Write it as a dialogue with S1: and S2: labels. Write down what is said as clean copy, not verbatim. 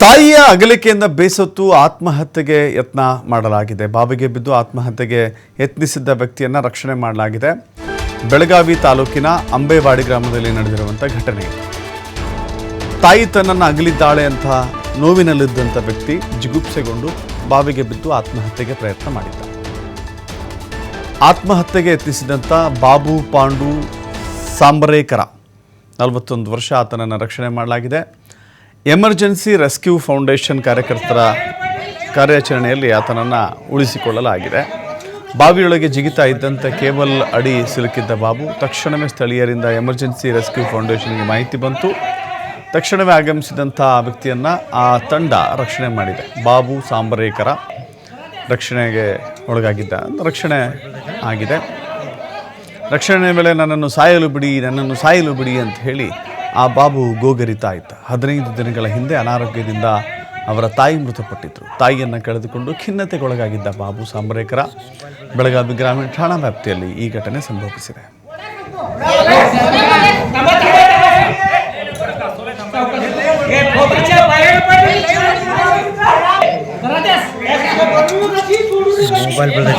S1: ತಾಯಿಯ ಅಗಲಿಕೆಯಿಂದ ಬೇಸತ್ತು ಆತ್ಮಹತ್ಯೆಗೆ ಯತ್ನ ಮಾಡಲಾಗಿದೆ. ಬಾವಿಗೆ ಬಿದ್ದು ಆತ್ಮಹತ್ಯೆಗೆ ಯತ್ನಿಸಿದ್ದ ವ್ಯಕ್ತಿಯನ್ನು ರಕ್ಷಣೆ ಮಾಡಲಾಗಿದೆ. ಬೆಳಗಾವಿ ತಾಲೂಕಿನ ಅಂಬೇವಾಡಿ ಗ್ರಾಮದಲ್ಲಿ ನಡೆದಿರುವಂಥ ಘಟನೆ. ತಾಯಿ ತನ್ನನ್ನು ಅಗಲಿದ್ದಾಳೆ ಅಂತ ನೋವಿನಲ್ಲಿದ್ದಂಥ ವ್ಯಕ್ತಿ ಜಿಗುಪ್ಸೆಗೊಂಡು ಬಾವಿಗೆ ಬಿದ್ದು ಆತ್ಮಹತ್ಯೆಗೆ ಪ್ರಯತ್ನ ಮಾಡಿದ್ದ. ಆತ್ಮಹತ್ಯೆಗೆ ಯತ್ನಿಸಿದಂಥ ಬಾಬು ಪಾಂಡು ಸಾಂಬರೇಕರ 41 ವರ್ಷ, ಆತನನ್ನು ರಕ್ಷಣೆ ಮಾಡಲಾಗಿದೆ. ಎಮರ್ಜೆನ್ಸಿ ರೆಸ್ಕ್ಯೂ ಫೌಂಡೇಶನ್ ಕಾರ್ಯಕರ್ತರ ಕಾರ್ಯಾಚರಣೆಯಲ್ಲಿ ಆತನನ್ನು ಉಳಿಸಿಕೊಳ್ಳಲಾಗಿದೆ. ಬಾವಿಯೊಳಗೆ ಜಿಗಿತಾ ಇದ್ದಂತೆ ಕೇಬಲ್ ಅಡಿ ಸಿಲುಕಿದ್ದ ಬಾಬು ತಕ್ಷಣವೇ ಸ್ಥಳೀಯರಿಂದ ಎಮರ್ಜೆನ್ಸಿ ರೆಸ್ಕ್ಯೂ ಫೌಂಡೇಶನ್ಗೆ ಮಾಹಿತಿ ಬಂತು. ತಕ್ಷಣವೇ ಆಗಮಿಸಿದಂಥ ವ್ಯಕ್ತಿಯನ್ನು ಆ ತಂಡ ರಕ್ಷಣೆ ಮಾಡಿದೆ. ಬಾಬು ಸಾಂಬರೇಕರ ರಕ್ಷಣೆಗೆ ಒಳಗಾಗಿದ್ದ, ರಕ್ಷಣೆ ಆಗಿದೆ. ರಕ್ಷಣೆ ವೇಳೆ ನನ್ನನ್ನು ಸಾಯಲು ಬಿಡಿ ಅಂತ ಹೇಳಿ ಆ ಬಾಬು ಗೋಗರಿತಾ ಇದ್ದ. 15 ದಿನಗಳ ಹಿಂದೆ ಅನಾರೋಗ್ಯದಿಂದ ಅವರ ತಾಯಿ ಮೃತಪಟ್ಟಿದ್ದರು. ತಾಯಿಯನ್ನು ಕಳೆದುಕೊಂಡು ಖಿನ್ನತೆಗೊಳಗಾಗಿದ್ದ ಬಾಬು ಸಾಂಬರೇಕರ ಬೆಳಗಾವಿ ಗ್ರಾಮೀಣ ಠಾಣಾ ವ್ಯಾಪ್ತಿಯಲ್ಲಿ ಈ ಘಟನೆ ಸಂಭವಿಸಿದೆ.
S2: मोबाइल